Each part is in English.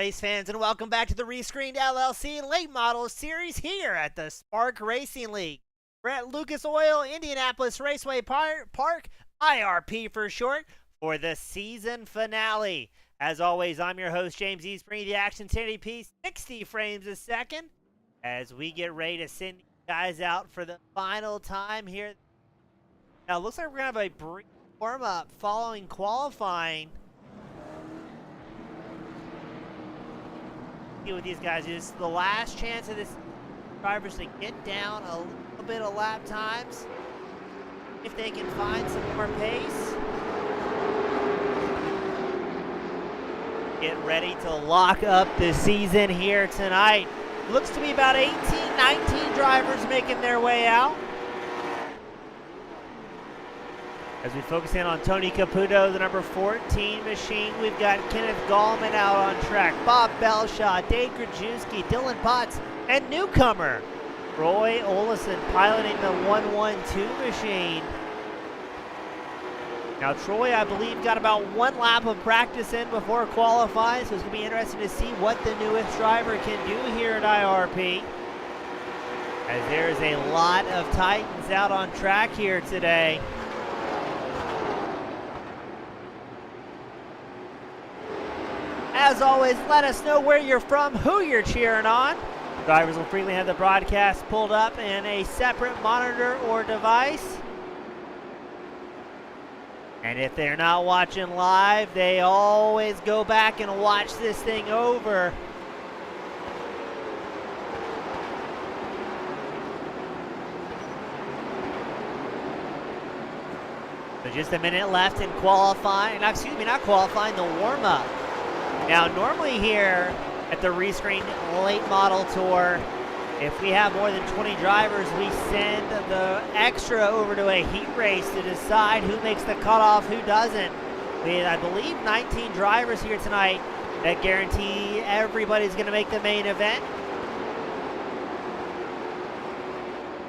race fans, and welcome back to the Rescreened LLC Late Model Series here at the Spark Racing League. We're at Lucas Oil Indianapolis Raceway Park, IRP for short, for the season finale. As always, I'm your host, James E. bringing the action 1080p, 60 frames a second, as we get ready to send you guys out for the final time here. Now, it looks like we're going to have a brief warm-up following qualifying. With these guys, is the last chance of this drivers to get down a little bit of lap times if they can find some more pace. Get ready to lock up the season here tonight. Looks to be about 18, 19 drivers making their way out. As we focus in on Tony Caputo, the number 14 machine, we've got Kenneth Gallman out on track, Bob Belshaw, Dave Grajewski, Dylan Potts, and newcomer Troy Olison piloting the 112 machine. Now Troy, I believe, got about one lap of practice in before qualifying, so it's going to be interesting to see what the newest driver can do here at IRP. As there's a lot of Titans out on track here today. As always, let us know where you're from, who you're cheering on. Drivers will frequently have the broadcast pulled up in a separate monitor or device. And if they're not watching live, they always go back and watch this thing over. So just a minute left in qualifying, excuse me, not qualifying, the warm-up. Now, normally here at the Rescreened Late Model Tour, if we have more than 20 drivers, we send the extra over to a heat race to decide who makes the cutoff, who doesn't. We had, I believe, 19 drivers here tonight that guarantee everybody's going to make the main event.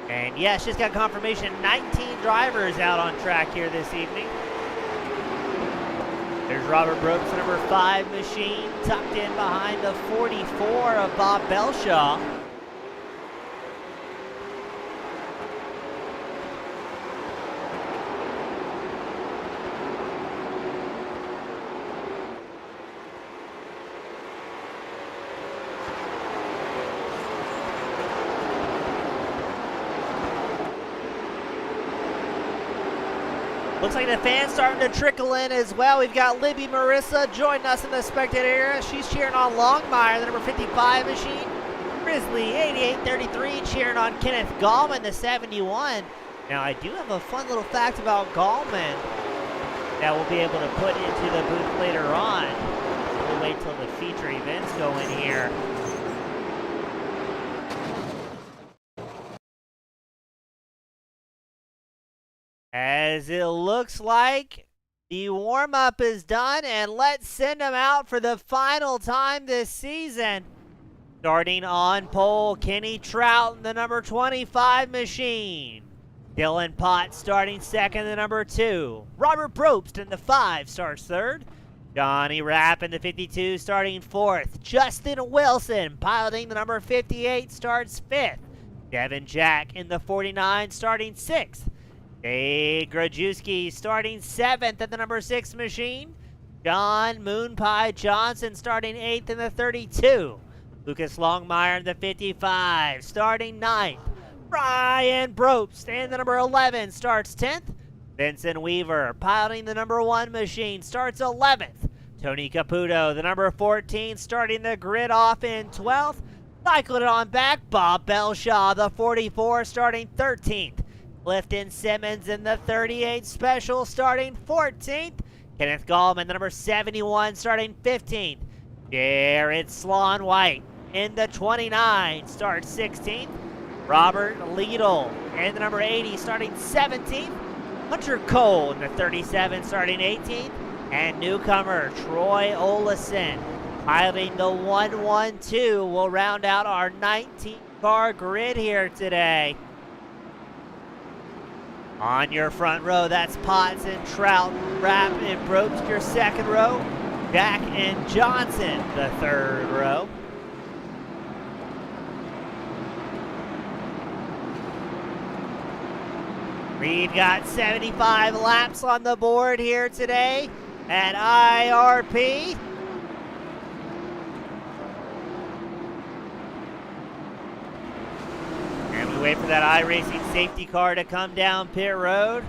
And yes, just got confirmation, 19 drivers out on track here this evening. There's Robert Brooks, the number 5 machine, tucked in behind the 44 of Bob Belshaw. Looks like the fans starting to trickle in as well. We've got Libby Marissa joining us in the spectator area. She's cheering on Longmire, the number 55 machine. Grizzly 8833 cheering on Kenneth Gallman, the 71. Now, I do have a fun little fact about Gallman that we'll be able to put into the booth later on. We'll wait till the feature events go in here. As it looks like the warm-up is done, and let's send them out for the final time this season. Starting on pole, Kenny Trout, the number 25 machine. Dylan Potts starting second, the number 2. Robert Probst in the 5 starts third. Johnny Rapp in the 52 starting 4th. Justin Wilson piloting the number 58 starts 5th. Devin Jack in the 49 starting 6th. Dave Grajewski starting 7th at the number 6 machine. John Moonpie Johnson starting 8th in the 32. Lucas Longmire in the 55 starting 9th. Brian Probst in the number 11 starts 10th. Vincent Weaver piloting the number 1 machine starts 11th. Tony Caputo, the number 14, starting the grid off in 12th. Cycling it on back, Bob Belshaw, the 44, starting 13th. Clifton Simmons in the 38 special starting 14th. Kenneth Gallman, the number 71, starting 15th. Jared Sloan White in the 29 starts 16th. Robert Liedl in the number 80 starting 17th. Hunter Cole in the 37 starting 18th. And newcomer Troy Olison piloting the 112 will round out our 19-car grid here today. On your front row, that's Potts and Trout, Rapp and Probst, your second row. Jack and Johnson, the third row. We've got 75 laps on the board here today at IRP. And we wait for that iRacing safety car to come down pit road.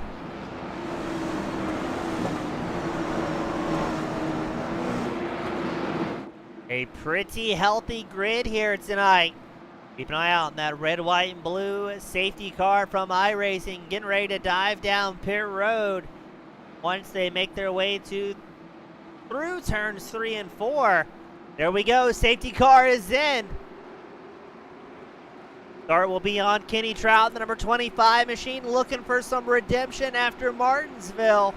A pretty healthy grid here tonight. Keep an eye out on that red, white, and blue safety car from iRacing getting ready to dive down pit road once they make their way through turns 3 and 4. There we go, safety car is in. Start will be on Kenny Trout, the number 25 machine, looking for some redemption after Martinsville.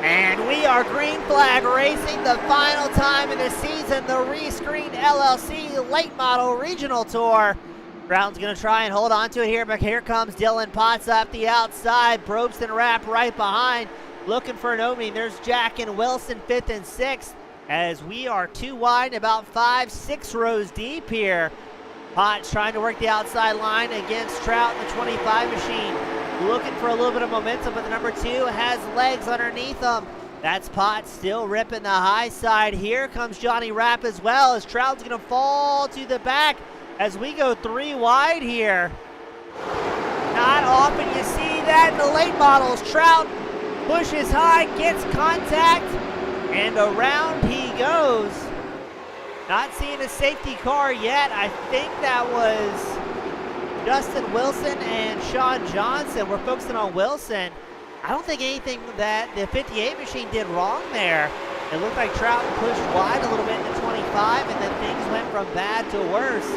And we are green flag racing the final time of the season, the Rescreened LLC Late Model Regional Tour. Brown's going to try and hold on to it here, but here comes Dylan Potts up the outside. Probst and Rapp right behind, looking for an opening. There's Jack and Wilson 5th and 6th, as we are 2 wide, about 5-6 rows deep here. Potts trying to work the outside line against Trout in the 25 machine. Looking for a little bit of momentum, but the number 2 has legs underneath him. That's Potts still ripping the high side. Here comes Johnny Rapp as well, as Trout's going to fall to the back as we go 3 wide here. Not often you see that in the late models. Trout pushes high, gets contact, and around he goes. Not seeing a safety car yet. I think that was Justin Wilson and Sean Johnson. We're focusing on Wilson. I don't think anything that the 58 machine did wrong there. It looked like Trout pushed wide a little bit in the 25, and then things went from bad to worse.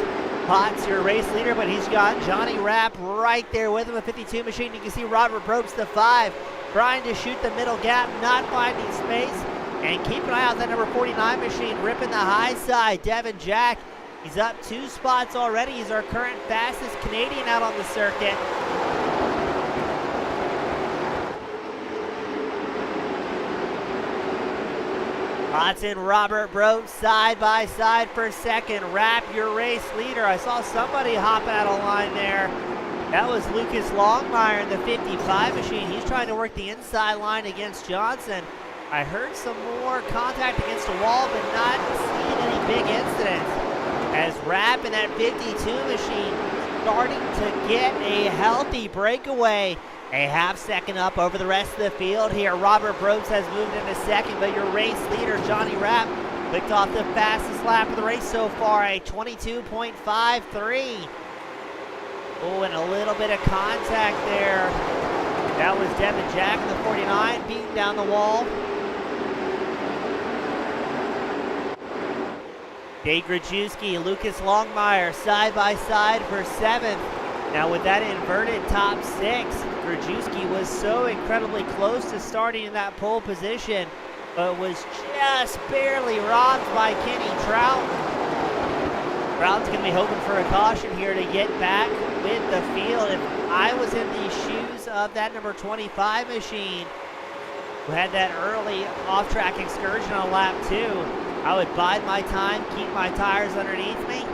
Potts, your race leader, but he's got Johnny Rapp right there with him, a 52 machine. You can see Robert Probst, the 5, trying to shoot the middle gap, not finding space. And keep an eye out that number 49 machine, ripping the high side. Devin Jack, he's up 2 spots already. He's our current fastest Canadian out on the circuit. Potts and Robert Probst side by side for second. Rapp, your race leader. I saw somebody hop out of line there. That was Lucas Longmire in the 55 machine. He's trying to work the inside line against Johnson. I heard some more contact against the wall, but not seeing any big incidents. As Rapp in that 52 machine starting to get a healthy breakaway. A half second up over the rest of the field here. Robert Probst has moved into second, but your race leader, Johnny Rapp, picked off the fastest lap of the race so far, a 22.53. Oh, and a little bit of contact there. That was Devin Jack in the 49, beating down the wall. Dave Grajewski, Lucas Longmire, side by side for 7th. Now with that inverted top 6, Grajewski was so incredibly close to starting in that pole position, but was just barely robbed by Kenny Trout. Trout's going to be hoping for a caution here to get back with the field. If I was in the shoes of that number 25 machine, who had that early off-track excursion on lap 2, I would bide my time, keep my tires underneath me,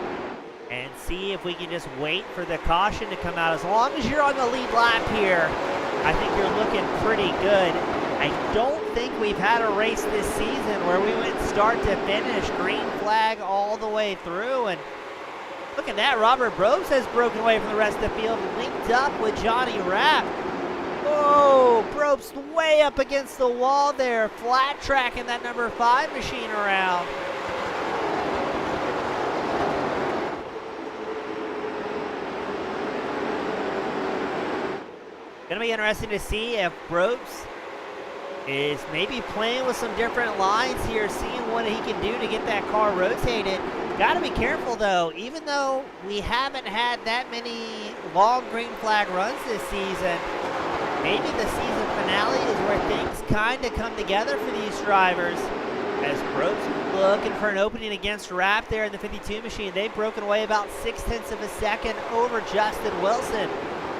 and see if we can just wait for the caution to come out. As long as you're on the lead lap here, I think you're looking pretty good. I don't think we've had a race this season where we went start to finish, green flag all the way through. And look at that, Robert Probst has broken away from the rest of the field, linked up with Johnny Rapp. Whoa, Probst way up against the wall there, flat tracking that number 5 machine around. Gonna be interesting to see if Probst is maybe playing with some different lines here, seeing what he can do to get that car rotated. Gotta be careful though, even though we haven't had that many long green flag runs this season, maybe the season finale is where things kind of come together for these drivers. As Probst looking for an opening against Rapp there in the 52 machine. They've broken away about 0.6 of a second over Justin Wilson.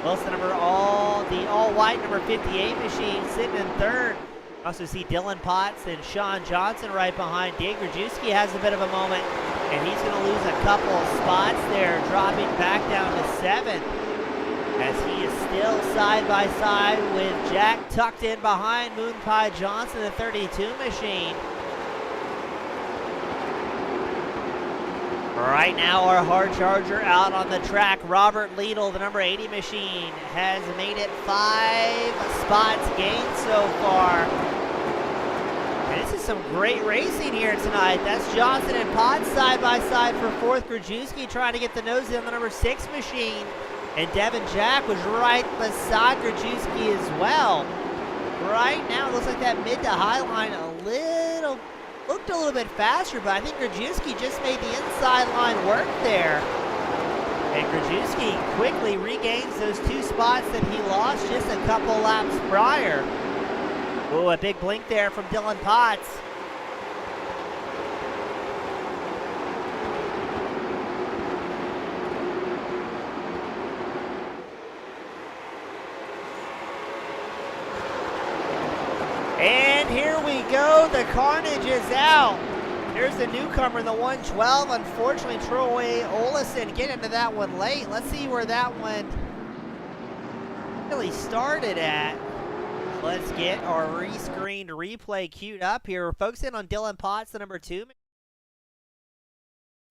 Wilson, the all-white number 58 machine sitting in third. Also see Dylan Potts and Sean Johnson right behind. Dave Grajewski has a bit of a moment, and he's going to lose a couple of spots there, dropping back down to 7th, as he is still side by side with Jack tucked in behind Moon Pie Johnson, the 32 machine. Right now, our hard charger out on the track, Robert Liedl, the number 80 machine, has made it 5 spots gained so far. And this is some great racing here tonight. That's Johnson and Potts side by side for 4th. Grajewski trying to get the nose in on the number 6 machine. And Devin Jack was right beside Grajewski as well. Right now, it looks like that mid to high line looked a little bit faster, but I think Grajewski just made the inside line work there. And Grajewski quickly regains those 2 spots that he lost just a couple laps prior. Ooh, a big blink there from Dylan Potts. And here we go, the carnage is out. There's the newcomer, the 112. Unfortunately, Troy Olesen getting into that one late. Let's see where that one really started at. Let's get our rescreened replay queued up here. We're focusing on Dylan Potts, the number 2.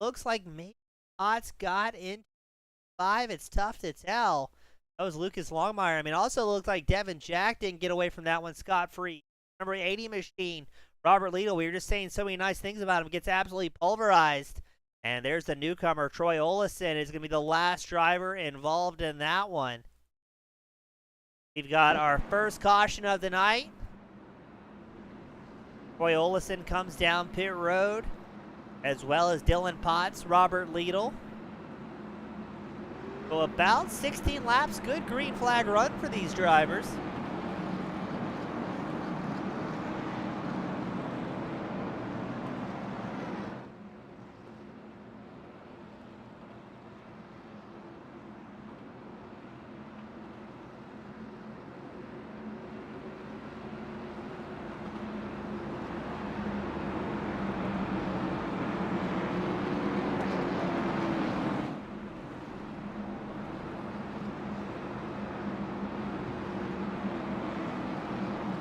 Looks like maybe Potts got in 5. It's tough to tell. That was Lucas Longmire. I mean, also looked like Devin Jack didn't get away from that one scot-free. Number 80 machine, Robert Liedl, we were just saying so many nice things about him, gets absolutely pulverized. And there's the newcomer, Troy Olesen, is going to be the last driver involved in that one. We've got our first caution of the night. Troy Olesen comes down pit road, as well as Dylan Potts, Robert Liedl. So about 16 laps, good green flag run for these drivers.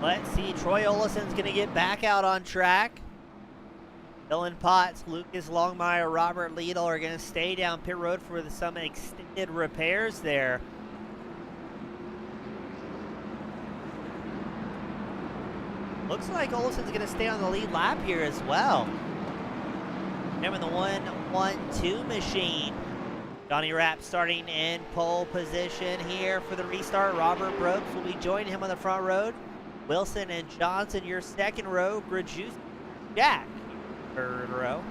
Let's see, Troy Olesen's going to get back out on track. Dylan Potts, Lucas Longmire, Robert Liedl are going to stay down pit road for some extended repairs there. Looks like Olesen's going to stay on the lead lap here as well. Him in the 1-1-2 machine. Johnny Rapp starting in pole position here for the restart. Robert Brooks will be joining him on the front road. Wilson and Johnson, your second row. Grajewski, Jack, third row.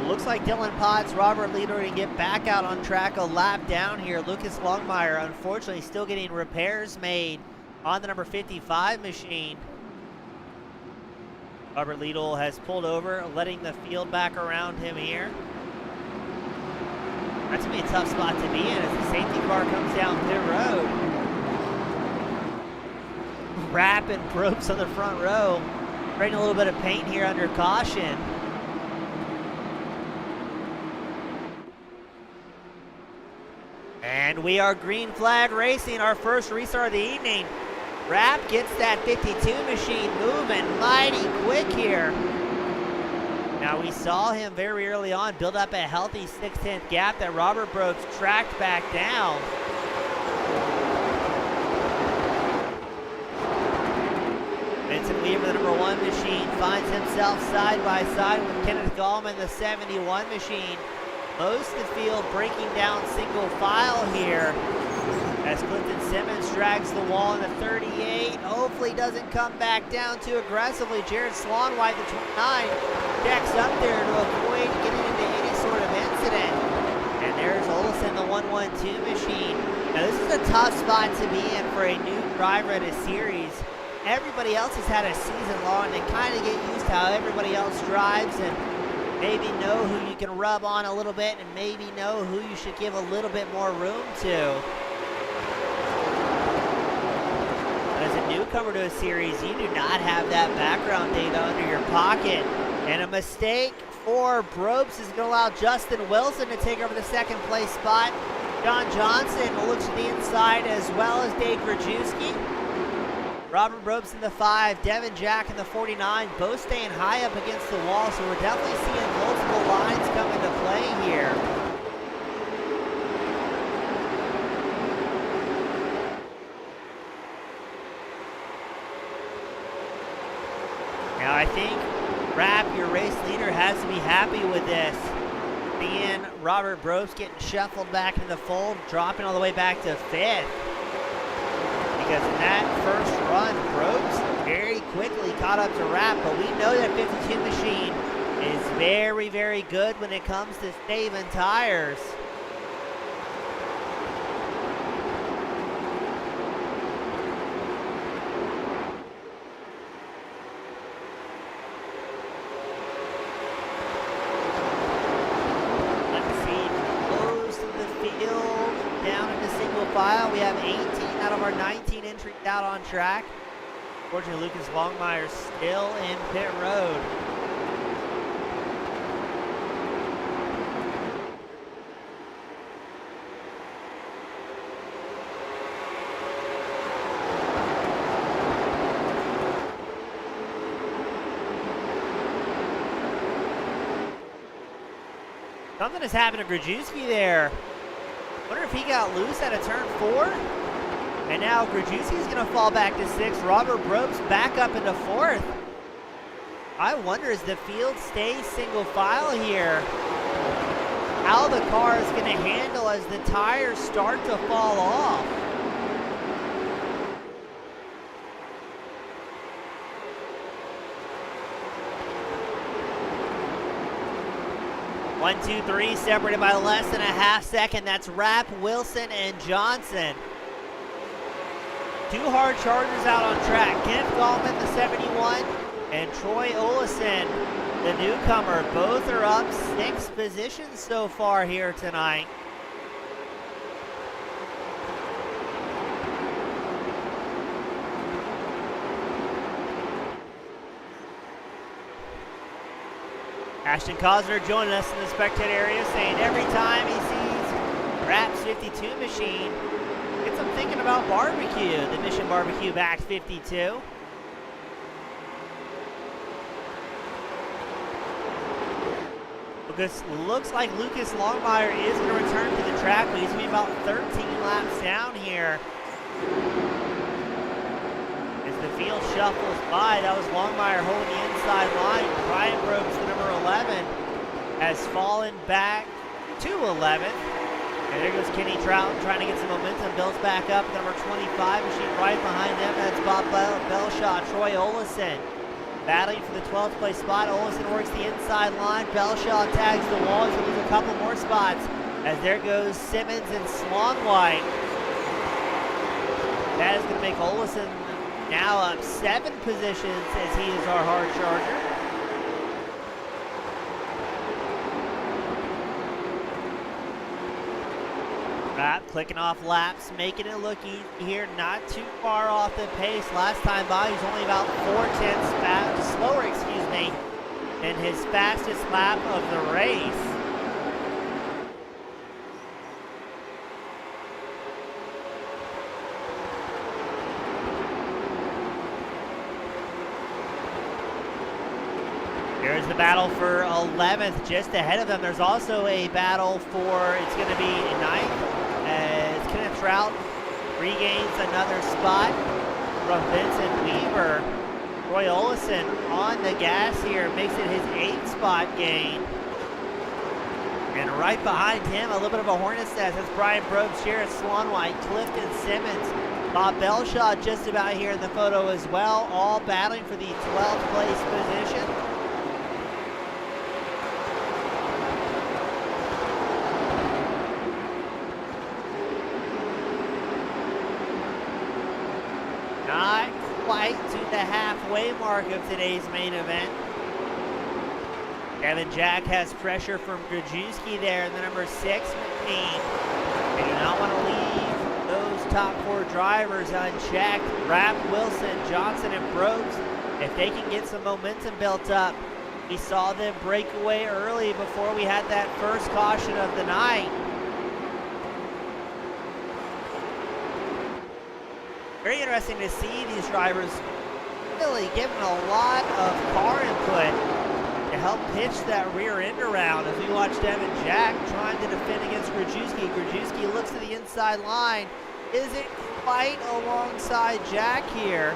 Looks like Dylan Potts, Robert Liedl are going to get back out on track a lap down here. Lucas Longmire, unfortunately, still getting repairs made on the number 55 machine. Robert Liedl has pulled over, letting the field back around him here. That's going to be a tough spot to be in as the safety car comes down pit road. Rapp and Probst on the front row, creating a little bit of paint here under caution. And we are green flag racing, our first restart of the evening. Rapp gets that 52 machine moving mighty quick here. Now we saw him very early on build up a healthy 6/10 gap that Robert Brooks tracked back down. Vincent Weaver, the number 1 machine, finds himself side by side with Kenneth Gallman, the 71 machine. most of the field breaking down single file here as Clinton Simmons drags the wall in the 38. Hopefully doesn't come back down too aggressively. Jared Slonwhite, the 29, checks up there to avoid getting into any sort of incident. And there's Olson, the 112 machine. Now this is a tough spot to be in for a new driver at a series. Everybody else has had a season long. They kind of get used to how everybody else drives and maybe know who you can rub on a little bit and maybe know who you should give a little bit more room to. As a newcomer to a series, you do not have that background data under your pocket. And a mistake for Brobst is going to allow Justin Wilson to take over the second place spot. John Johnson looks to the inside as well as Dave Grajewski. Robert Brobst in the 5, Devin Jack in the 49, both staying high up against the wall, so we're definitely seeing multiple lines come into play here. Now I think Rapp, your race leader, has to be happy with this. Seeing Robert Brobst getting shuffled back in the fold, dropping all the way back to 5th. Because in that first run, Brobst very quickly caught up to Rapp, but we know that 52 machine is very, very good when it comes to saving tires. We have 18 out of our 19 entries out on track. Unfortunately, Lucas Longmire still in pit road. Something has happened to Grajewski there. Wonder if he got loose at a turn 4. And now Grajewski's going to fall back to 6th. Robert Brobst back up into 4th. I wonder, as the field stays single file here, how the car is going to handle as the tires start to fall off. One, two, three, separated by less than a half second. That's Rapp, Wilson, and Johnson. Two hard chargers out on track. Kenneth Gallman, the 71, and Troy Olesen, the newcomer. Both are up 6 positions so far here tonight. Ashton Cosner joining us in the spectator area, saying every time he sees Rapp's 52 machine, gets him thinking about barbecue. The Mission Barbecue back 52. Because looks like Lucas Longmire is going to return to the track, but he's going to be about 13 laps down here. As the field shuffles by, that was Longmire holding the inside line. Brian Brobst, the number 11, has fallen back to 11th. And there goes Kenny Trouton trying to get some momentum, builds back up. The number 25 machine right behind them. That's Bob Belshaw, Troy Olesen battling for the 12th place spot. Olesen works the inside line. Belshaw tags the wall. He's going to lose a couple more spots. As there goes Simmons and Slonwhite. That is going to make Olesen now up 7 positions as he is our hard charger. Rapp clicking off laps, making it look easy here, not too far off the pace. Last time by, he was only about 4/10 slower, than his fastest lap of the race. There's the battle for 11th just ahead of them. There's also a battle for, it's going to be 9th. As Kenneth Trout regains another spot from Vincent Weaver. Troy Olesen on the gas here, makes it his 8th spot gain. And right behind him, a little bit of a hornet's nest. That's Brian Probst, Jared Swanwhite, Clifton Simmons, Bob Belshaw just about here in the photo as well, all battling for the 12th place position. Not quite to the halfway mark of today's main event. Kevin Jack has pressure from Grajewski there in the number 6 machine. They do not want to leave those top 4 drivers unchecked. Rapp, Wilson, Johnson, and Probst, if they can get some momentum built up. We saw them break away early before we had that first caution of the night. Very interesting to see these drivers really giving a lot of car input to help pitch that rear end around as we watch Devin Jack trying to defend against Grajewski. Grajewski looks to the inside line. Isn't quite alongside Jack here.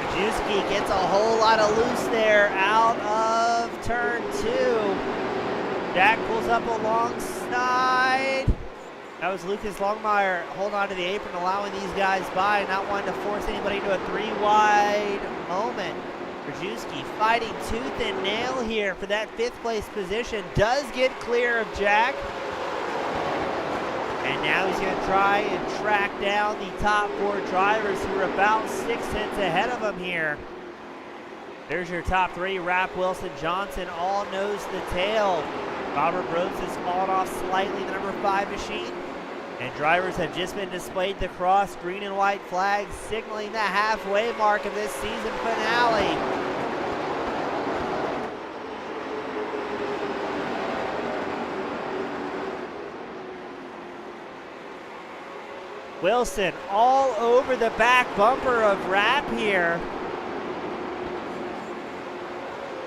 Grajewski gets a whole lot of loose there out of turn 2. Jack pulls up alongside. That was Lucas Longmire holding on to the apron, allowing these guys by, not wanting to force anybody to a 3-wide moment. Grajewski fighting tooth and nail here for that 5th place position. Does get clear of Jack. And now he's going to try and track down the top 4 drivers who are about 6 tenths ahead of him here. There's your top 3, Rapp, Wilson, Johnson, all nose to tail. Robert Probst has fallen off slightly, the number 5 machine. And drivers have just been displayed the cross green and white flags, signaling the halfway mark of this season finale. Wilson all over the back bumper of Rapp here.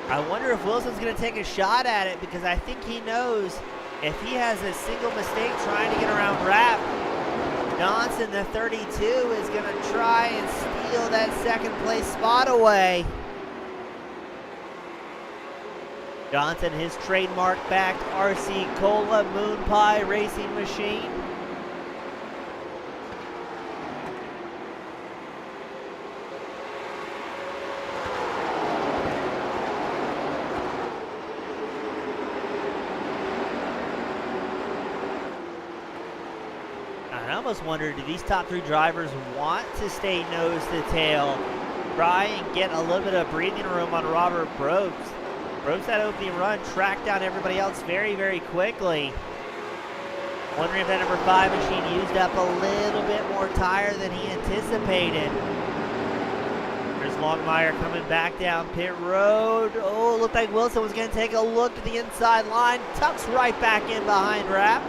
I wonder if Wilson's going to take a shot at it, because I think he knows if he has a single mistake trying to get around Rapp, Johnson, the 32, is going to try and steal that 2nd place spot away. Johnson, his trademark backed RC Cola Moon Pie racing machine. I almost wonder, do these top 3 drivers want to stay nose to tail, try and get a little bit of breathing room on Robert Probst? Probst, that opening run, tracked down everybody else very, very quickly. Wondering if that number 5 machine used up a little bit more tire than he anticipated. There's Longmire coming back down pit road. Oh, looked like Wilson was going to take a look to the inside line. Tucks right back in behind Rapp.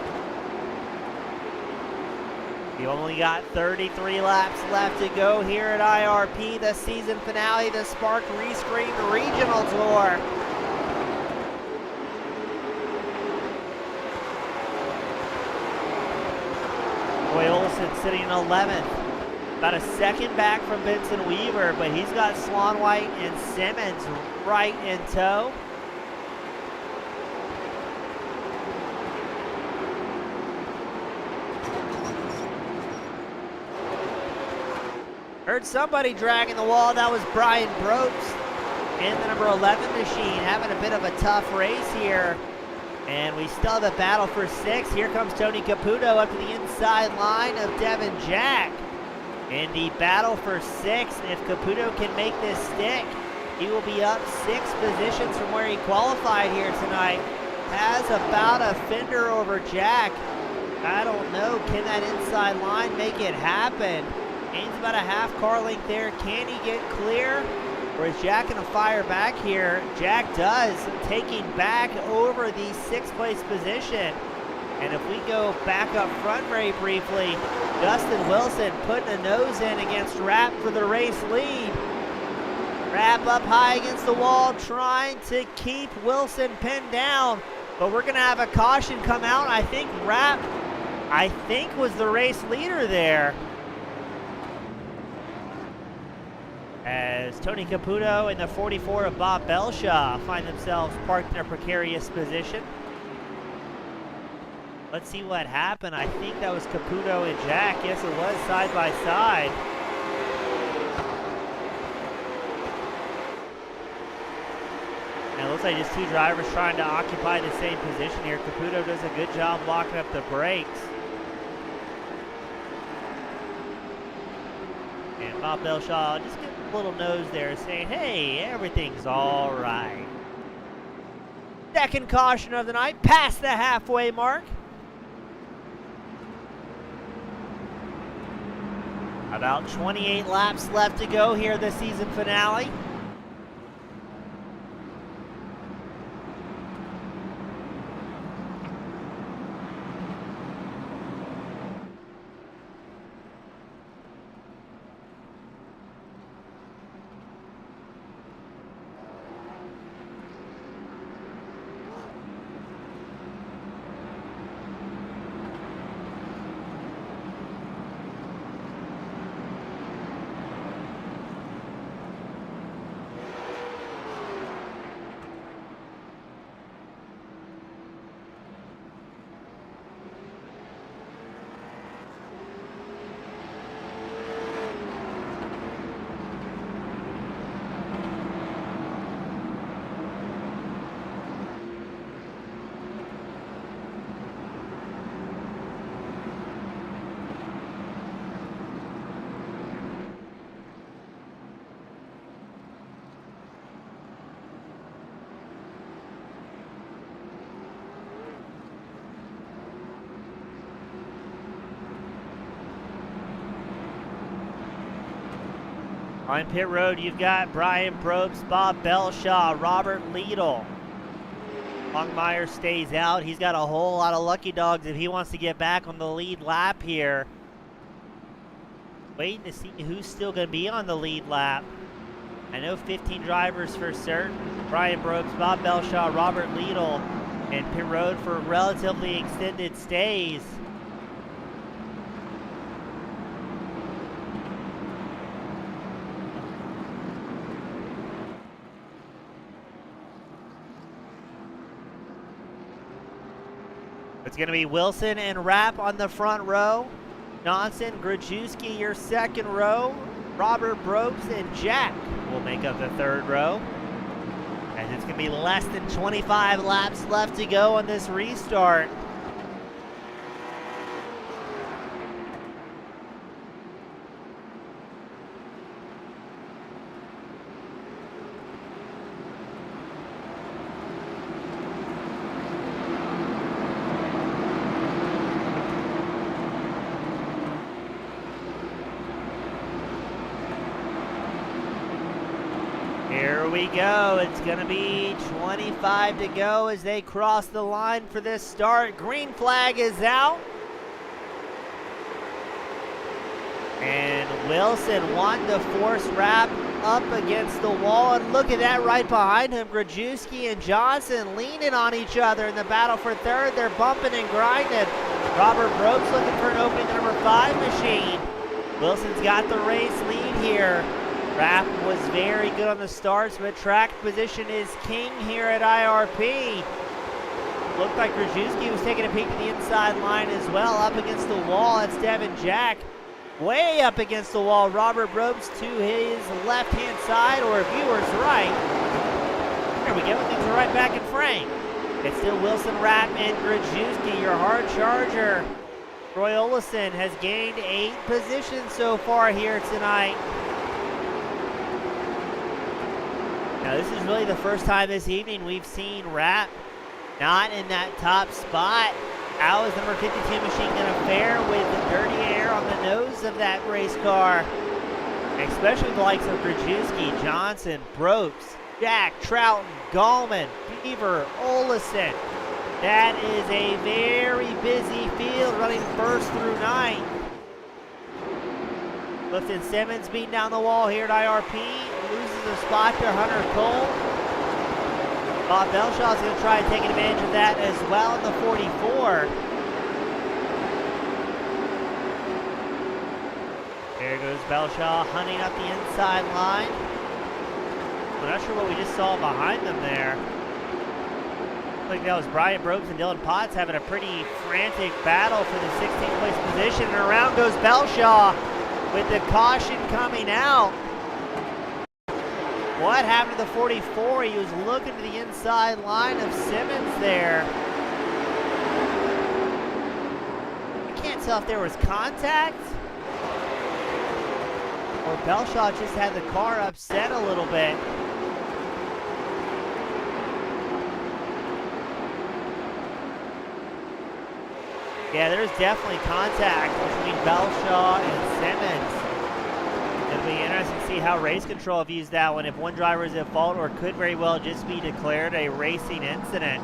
You only got 33 laps left to go here at IRP, the season finale, the Spark Rescreened Regional Tour. Roy Olsen sitting in 11th. About a second back from Benson Weaver, but he's got Swanwhite and Simmons right in tow. Heard somebody dragging the wall. That was Brian Probst in the number 11 machine, having a bit of a tough race here. And we still have a battle for 6. Here comes Tony Caputo up to the inside line of Devin Jack. In the battle for 6, if Caputo can make this stick, he will be up 6 positions from where he qualified here tonight. Has about a fender over Jack. I don't know, can that inside line make it happen? Gains about a half car length there. Can he get clear? Or is Jack going to fire back here? Jack does, taking back over the 6th place position. And if we go back up front very briefly, Justin Wilson putting a nose in against Rapp for the race lead. Rapp up high against the wall, trying to keep Wilson pinned down. But we're going to have a caution come out. I think Rapp, was the race leader there. as Tony Caputo and the 44 of Bob Belshaw find themselves parked in a precarious position. Let's see what happened. I think that was Caputo and Jack. Yes, it was side by side. And it looks like just two drivers trying to occupy the same position here. Caputo does a good job blocking up the brakes. And Bob Belshaw just giving a little nose there saying, hey, everything's all right. Second caution of the night, past the halfway mark. About 28 laps left to go here, the season finale. On pit road, you've got Brian Probst, Bob Belshaw, Robert Liedl. Longmire stays out. He's got a whole lot of lucky dogs if he wants to get back on the lead lap here. Waiting to see who's still going to be on the lead lap. I know 15 drivers for certain. Brian Probst, Bob Belshaw, Robert Liedl, and pit road for relatively extended stays. It's going to be Wilson and Rapp on the front row. Johnson, Grajewski, your second row. Robert Probst and Jack will make up the third row. And it's going to be less than 25 laps left to go on this restart. Here we go. It's going to be 25 to go as they cross the line for this start. Green flag is out. And Wilson wanting to force Rapp up against the wall. And look at that right behind him. Grajewski and Johnson leaning on each other in the battle for third. They're bumping and grinding. Robert Probst looking for an opening number 5 machine. Wilson's got the race lead here. Rapp was very good on the starts, but track position is king here at IRP. Looked like Grajewski was taking a peek to the inside line as well, up against the wall. That's Devin Jack, way up against the wall. Robert Probst to his left-hand side, or if viewer's right. There we go, things are right back in frame. It's still Wilson, Rapp, and Grajewski, your hard charger. Troy Olesen has gained 8 positions so far here tonight. Now, this is really the first time this evening we've seen Rapp not in that top spot. How is number 52 machine going to fare with the dirty air on the nose of that race car? Especially the likes of Grajewski, Johnson, Probst, Jack, Trouton, Gallman, Beaver, Olesen. That is a very busy field running first through 9th. Clifton Simmons beating down the wall here at IRP. Loses a spot to Hunter Cole. Bob Belshaw is going to try and take advantage of that as well in the 44. There There goes Belshaw hunting up the inside line. I'm not sure what we just saw behind them there. Looks like that was Brian Brobes and Dylan Potts having a pretty frantic battle for the 16th place position. And around goes Belshaw with the caution coming out. What happened to the 44? He was looking to the inside line of Simmons there. I can't tell if there was contact or Belshaw just had the car upset a little bit. Yeah, there's definitely contact between Belshaw and Simmons. It'll be interesting to see how race control views that one, if one driver is at fault or could very well just be declared a racing incident.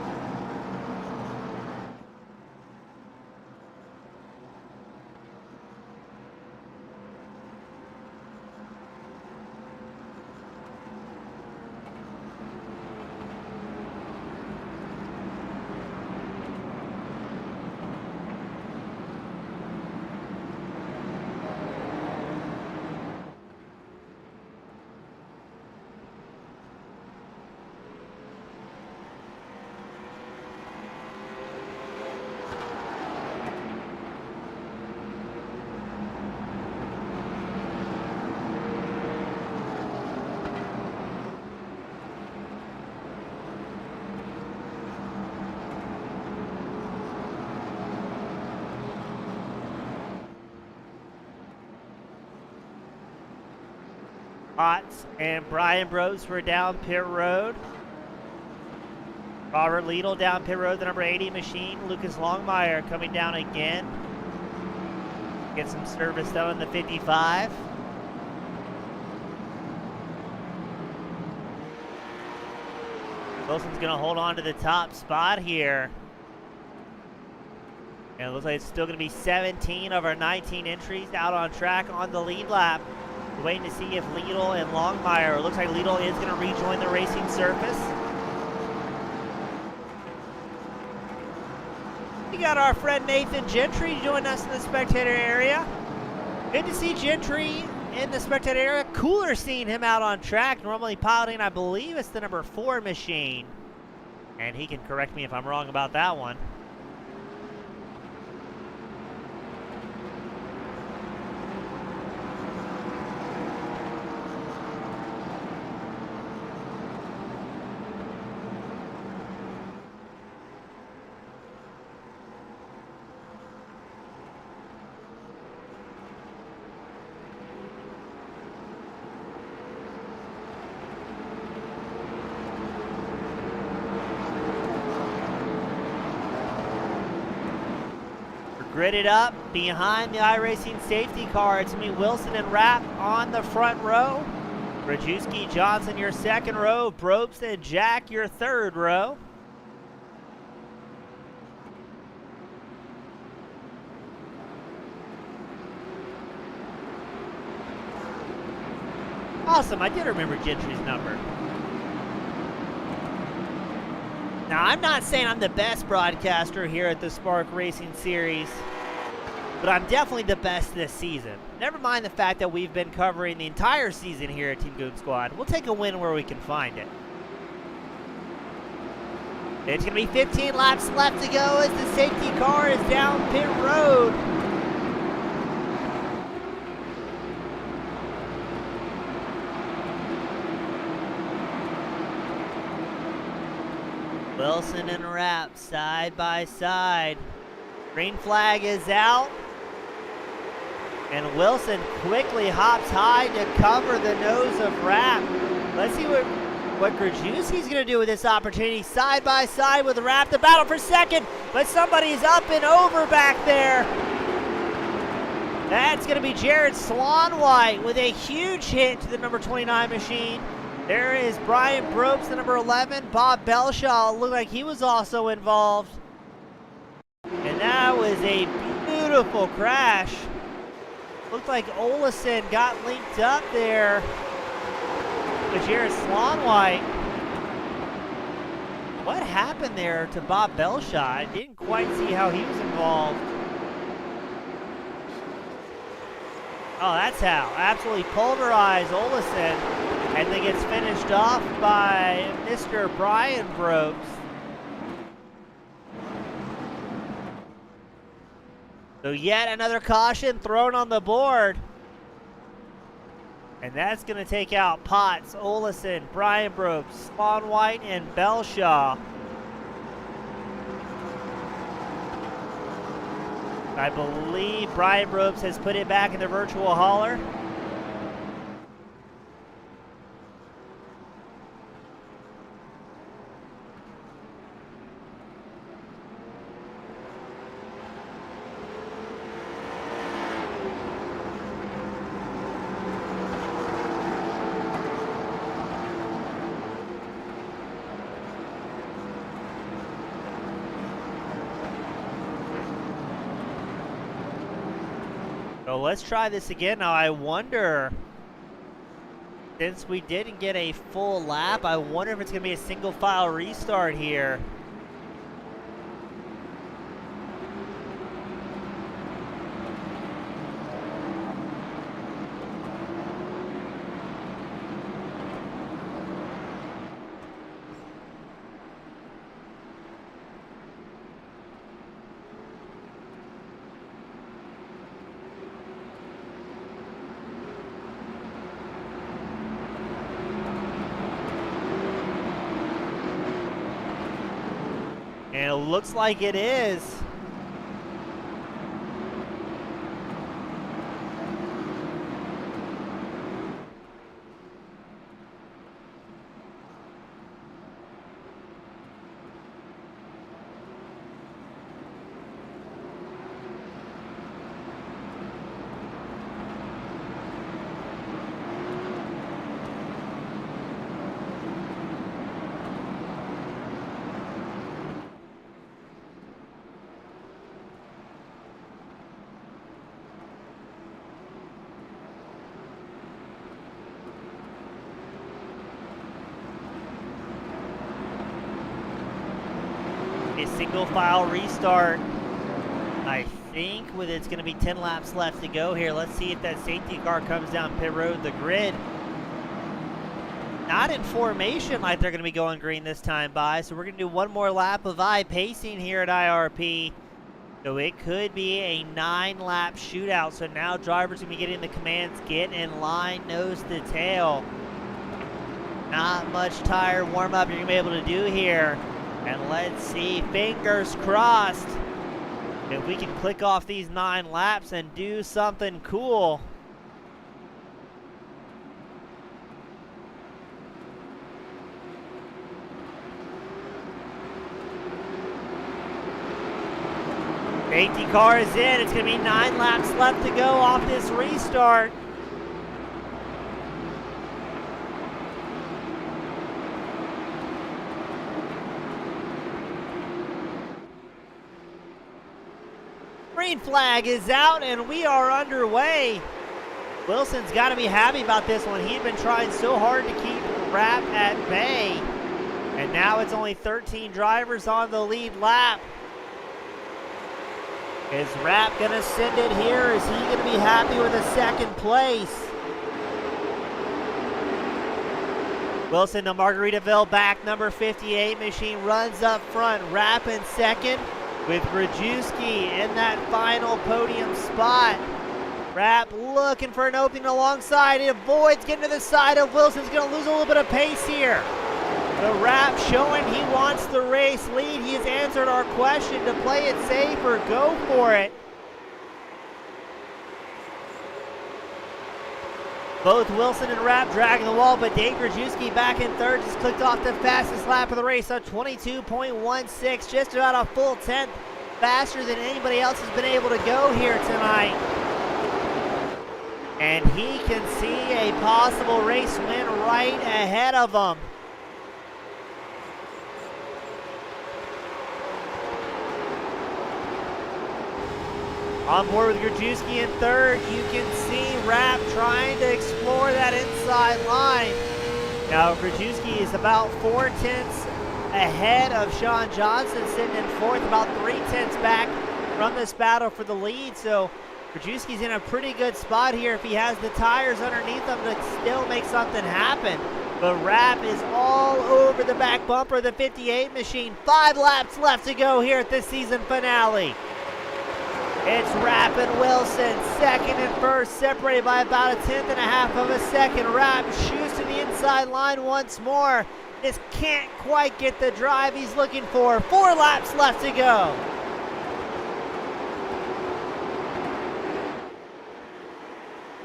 Potts and Brian Brobes were down pit road. Robert Liedl down pit road, the number 80 machine. Lucas Longmire coming down again. Get some service done on the 55. Wilson's going to hold on to the top spot here. And it looks like it's still going to be 17 of our 19 entries out on track on the lead lap. We're waiting to see if Liedl and Longmire, it looks like Liedl is going to rejoin the racing surface. We got our friend Nathan Gentry joining us in the spectator area. Good to see Gentry in the spectator area. Cooler seeing him out on track, normally piloting, I believe it's the number 4 machine. And he can correct me if I'm wrong about that one. Gridded up behind the iRacing safety car. It's going to be Wilson and Rapp on the front row. Rajewski, Johnson, your second row. Brobes and Jack, your third row. Awesome, I did remember Gentry's number. Now, I'm not saying I'm the best broadcaster here at the Spark Racing Series, but I'm definitely the best this season. Never mind the fact that we've been covering the entire season here at Team Goon Squad. We'll take a win where we can find it. It's going to be 15 laps left to go as the safety car is down pit road. Wilson and Rapp side by side. Green flag is out. And Wilson quickly hops high to cover the nose of Rapp. Let's see what Grajewski's going to do with this opportunity. Side by side with Rapp. The battle for second. But somebody's up and over back there. That's going to be Jared Slonwhite with a huge hit to the number 29 machine. There is Brian Brobes, the number 11. Bob Belshaw looked like he was also involved. And that was a beautiful crash. Looked like Olesen got linked up there with Jared Slonwhite. What happened there to Bob Belshaw? I didn't quite see how he was involved. Oh, that's how. Absolutely pulverized Olesen. And then gets finished off by Mr. Brian Brooks. So yet another caution thrown on the board. And that's going to take out Potts, Olesen, Brian Brooks, Spawn White, and Belshaw. I believe Brian Brooks has put it back in the virtual hauler. So let's try this again. Now I wonder, since we didn't get a full lap, I wonder if it's going to be a single file restart here. And it looks like it is. A single file restart. I think with it's going to be 10 laps left to go here. Let's see if that safety car comes down pit road, the grid. Not in formation like they're going to be going green this time by. So we're going to do one more lap of pacing here at IRP. So it could be a 9-lap shootout. So now drivers going to be getting the commands, get in line, nose to tail. Not much tire warm up you're going to be able to do here. And let's see, fingers crossed, if we can click off these 9 laps and do something cool. Safety car is in. It's going to be 9 laps left to go off this restart. Green flag is out and we are underway. Wilson's got to be happy about this one. He'd been trying so hard to keep Rapp at bay. And now it's only 13 drivers on the lead lap. Is Rapp going to send it here? Is he going to be happy with a second place? Wilson to Margaritaville back, number 58 machine runs up front. Rapp in second, with Grajewski in that final podium spot. Rapp looking for an opening alongside. It avoids getting to the side of Wilson's going to lose a little bit of pace here. The Rapp showing he wants the race lead. He has answered our question to play it safe or go for it. Both Wilson and Rapp dragging the wall, but Dave Grajewski back in third just clicked off the fastest lap of the race, so 22.16, just about a full tenth faster than anybody else has been able to go here tonight. And he can see a possible race win right ahead of him. On board with Grajewski in third, you can see Rapp trying to explore that inside line. Now Grajewski is about 4 tenths ahead of Sean Johnson, sitting in fourth, about 3 tenths back from this battle for the lead. So Rajewski's in a pretty good spot here if he has the tires underneath him to still make something happen. But Rapp is all over the back bumper of the 58 machine. 5 laps left to go here at the season finale. It's Rapp and Wilson, second and first, separated by about a 1/10.5 of a second. Rapp shoots to the inside line once more. Just can't quite get the drive he's looking for. 4 laps left to go.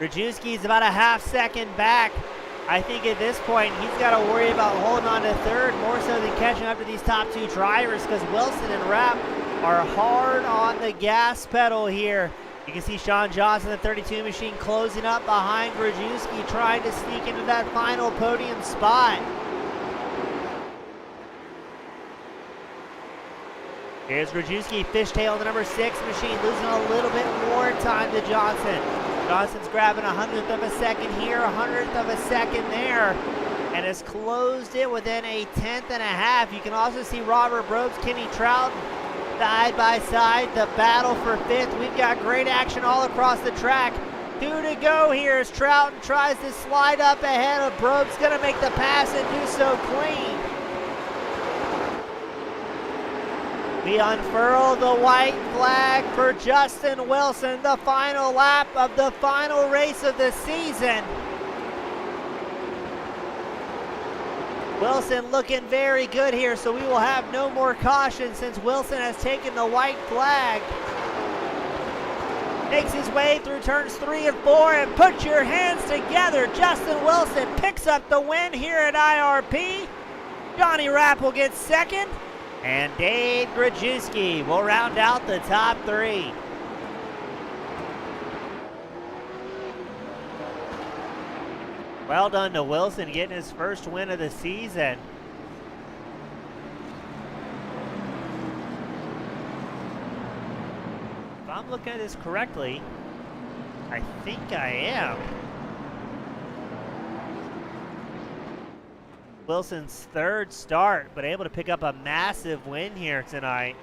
Rajewski's about a half second back. I think at this point he's got to worry about holding on to third more so than catching up to these top 2 drivers, because Wilson and Rapp are hard on the gas pedal here. You can see Sean Johnson, the 32 machine, closing up behind Rajewski, trying to sneak into that final podium spot. Here's Rajewski fishtailing the number 6 machine, losing a little bit more time to Johnson. Johnson's grabbing 100th of a second here, 100th of a second there, and has closed it within a 1/10.5. You can also see Robert Probst, Kenny Trouton side by side, the battle for 5th. We've got great action all across the track. 2 to go here as Trouton tries to slide up ahead of Probst, gonna make the pass and do so clean. We unfurl the white flag for Justin Wilson, the final lap of the final race of the season. Wilson looking very good here, so we will have no more caution since Wilson has taken the white flag. Makes his way through turns 3 and 4, and put your hands together. Justin Wilson picks up the win here at IRP. Johnny Rapp will get second, and Dave Rajewski will round out the top 3. Well done to Wilson getting his first win of the season. If I'm looking at this correctly, I think I am. Wilson's 3rd start, but able to pick up a massive win here tonight.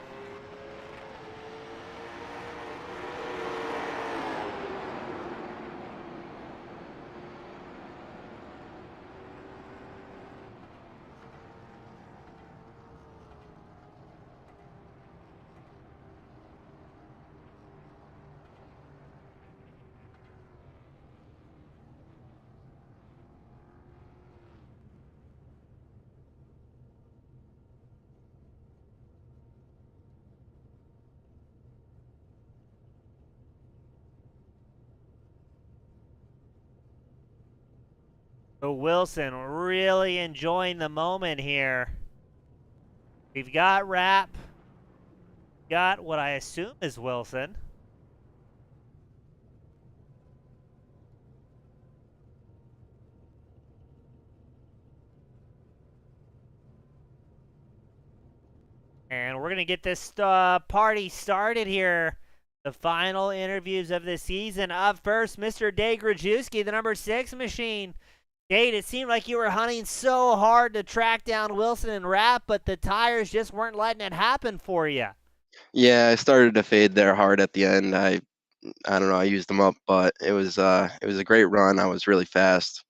So Wilson really enjoying the moment here. We've got Rapp, got what I assume is Wilson. And we're going to get this party started here. The final interviews of the season. Up first, Mr. Dave Rajewski, the number 6 machine. Dave, it seemed like you were hunting so hard to track down Wilson and Rapp, but the tires just weren't letting it happen for you. Yeah, I started to fade there hard at the end. I don't know, I used them up, but it was a great run. I was really fast.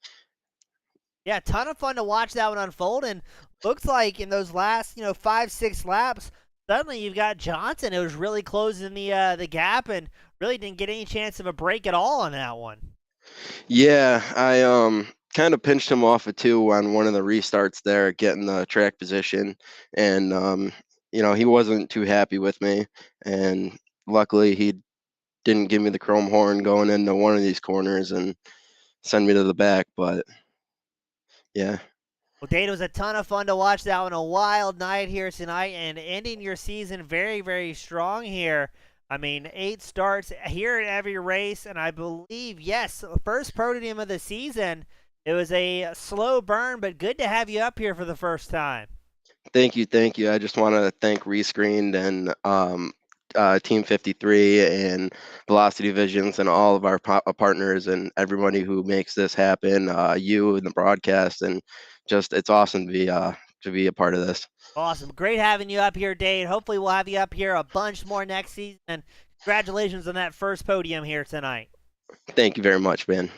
Yeah, ton of fun to watch that one unfold, and looks like in those last 5-6 laps, suddenly you've got Johnson who was really closing the gap and really didn't get any chance of a break at all on that one. Yeah, I kind of pinched him off of 2 on one of the restarts there, getting the track position, and he wasn't too happy with me, and luckily he didn't give me the chrome horn going into one of these corners and send me to the back, but yeah. Well, Dave, it was a ton of fun to watch that one. A wild night here tonight, and ending your season very, very strong here. I mean, 8 starts here at every race, and I believe, yes, first podium of the season. It was a slow burn, but good to have you up here for the first time. Thank you. I just want to thank Rescreened and Team 53 and Velocity Visions and all of our partners and everybody who makes this happen. You and the broadcast, and just it's awesome to be a part of this. Awesome. Great having you up here, Dave. Hopefully we'll have you up here a bunch more next season. And Congratulations on that first podium here tonight. Thank you very much, Ben.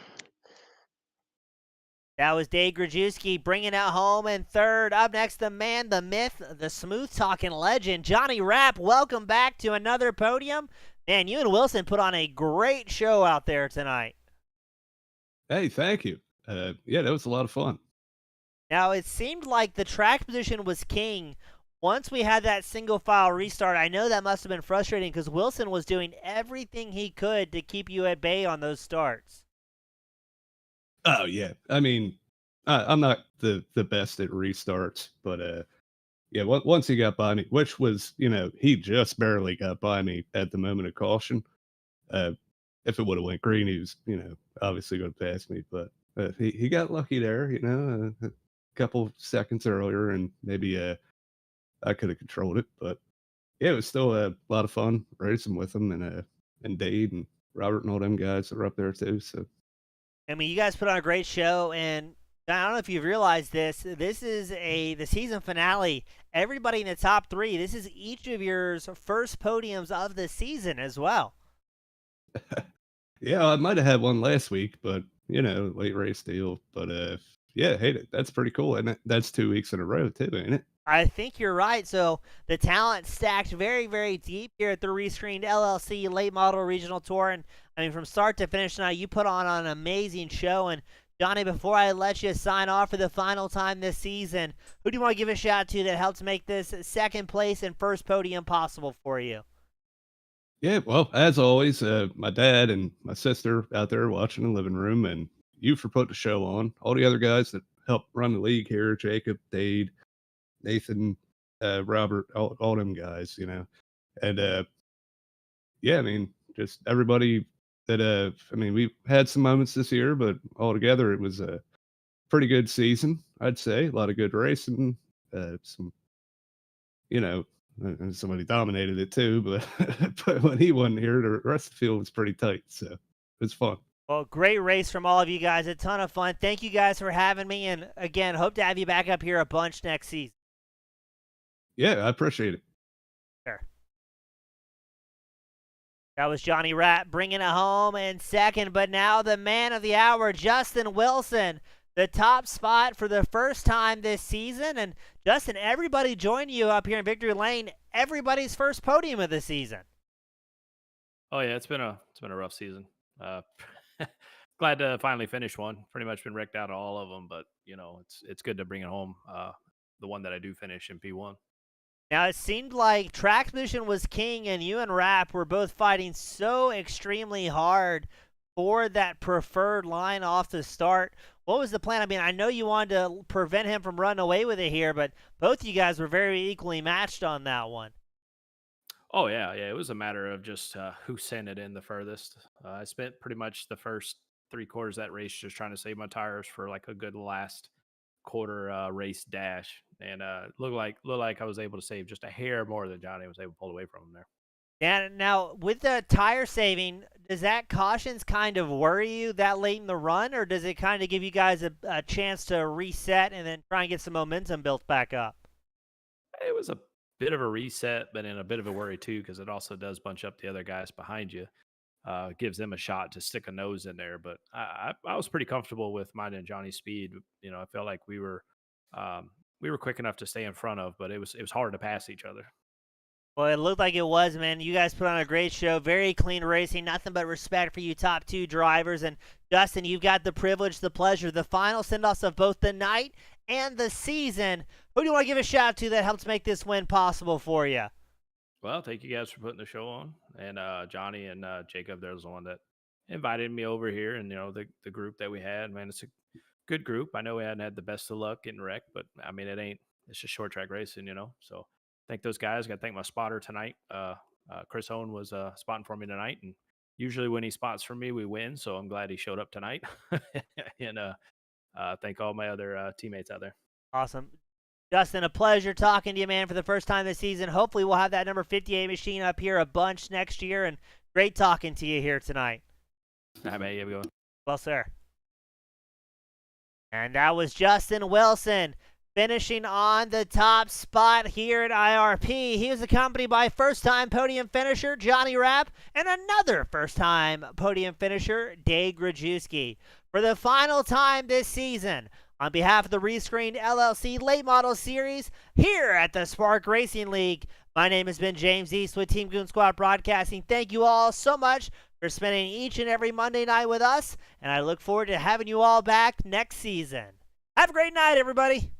That was Dave Grajewski bringing it home in third. Up next, the man, the myth, the smooth-talking legend, Johnny Rapp. Welcome back to another podium. Man, you and Wilson put on a great show out there tonight. Hey, thank you. Yeah, that was a lot of fun. Now, it seemed like the track position was king. Once we had that single file restart, I know that must have been frustrating because Wilson was doing everything he could to keep you at bay on those starts. Oh yeah, I mean, I'm not the best at restarts, but yeah, once he got by me, which was, he just barely got by me at the moment of caution. If it would have went green, he was, obviously going to pass me, but he got lucky there, a couple seconds earlier, and maybe I could have controlled it, but yeah, it was still a lot of fun racing with him and Dade and Robert and all them guys that were up there too. So I mean, you guys put on a great show, and I don't know if you've realized this. This is the season finale. Everybody in the top three. This is each of your first podiums of the season as well. yeah, I might have had one last week, but late race deal. But yeah, hey, that's pretty cool, and that's 2 weeks in a row too, ain't it? I think you're right. So the talent stacked very, very deep here at the Rescreened LLC Late Model Regional Tour. And I mean, from start to finish now, you put on an amazing show. And Johnny, before I let you sign off for the final time this season, who do you want to give a shout out to that helped make this second place and first podium possible for you? Yeah, well, as always, my dad and my sister out there watching the living room, and you for putting the show on. All the other guys that help run the league here, Jacob, Dade, Nathan, Robert, all them guys, and yeah, I mean, just everybody that I mean, we had some moments this year, but altogether it was a pretty good season, I'd say. A lot of good racing, some, and somebody dominated it too, but but when he wasn't here, the rest of the field was pretty tight, so it was fun. Well, great race from all of you guys. A ton of fun. Thank you guys for having me. And again, hope to have you back up here a bunch next season. Yeah, I appreciate it. Sure. That was Johnny Rapp bringing it home in second, but now the man of the hour, Justin Wilson, the top spot for the first time this season. And Justin, everybody joined you up here in Victory Lane. Everybody's first podium of the season. Oh yeah, it's been a rough season. Glad to finally finish one. Pretty much been wrecked out of all of them, but it's good to bring it home. The one that I do finish in P1. Now, it seemed like track position was king, and you and Rapp were both fighting so extremely hard for that preferred line off the start. What was the plan? I mean, I know you wanted to prevent him from running away with it here, but both you guys were very equally matched on that one. Oh yeah. It was a matter of just who sent it in the furthest. I spent pretty much the first 3 quarters of that race just trying to save my tires for like a good last quarter race dash, and looked like I was able to save just a hair more than Johnny was able to pull away from him there. And now, with the tire saving, does that cautions kind of worry you that late in the run, or does it kind of give you guys a chance to reset and then try and get some momentum built back up? It was a bit of a reset, but in a bit of a worry too, because it also does bunch up the other guys behind you. Gives them a shot to stick a nose in there. But I was pretty comfortable with mine and Johnny's speed. I felt like we were quick enough to stay in front of, but it was hard to pass each other. Well, it looked like it was, man. You guys put on a great show. Very clean racing. Nothing but respect for you top two drivers. And Justin, you've got the privilege, the pleasure, the final send-offs of both the night and the season. Who do you want to give a shout out to that helps make this win possible for you? Well, thank you guys for putting the show on, and Johnny and Jacob. There's the one that invited me over here, and the group that we had. Man, it's a good group. I know we hadn't had the best of luck getting wrecked, but I mean, it's just short track racing, So thank those guys. Got to thank my spotter tonight. Chris Owen was spotting for me tonight, and usually when he spots for me, we win. So I'm glad he showed up tonight, and thank all my other teammates out there. Awesome. Justin, a pleasure talking to you, man, for the first time this season. Hopefully we'll have that number 58 machine up here a bunch next year, and great talking to you here tonight. All right, man. Yeah, we go. Well, sir. And that was Justin Wilson. finishing on the top spot here at IRP. He was accompanied by first-time podium finisher Johnny Rapp and another first-time podium finisher, Dave Grajewski. For the final time this season, on behalf of the Rescreened LLC Late Model Series here at the Spark Racing League, my name has been James East with Team Goon Squad Broadcasting. Thank you all so much for spending each and every Monday night with us, and I look forward to having you all back next season. Have a great night, everybody.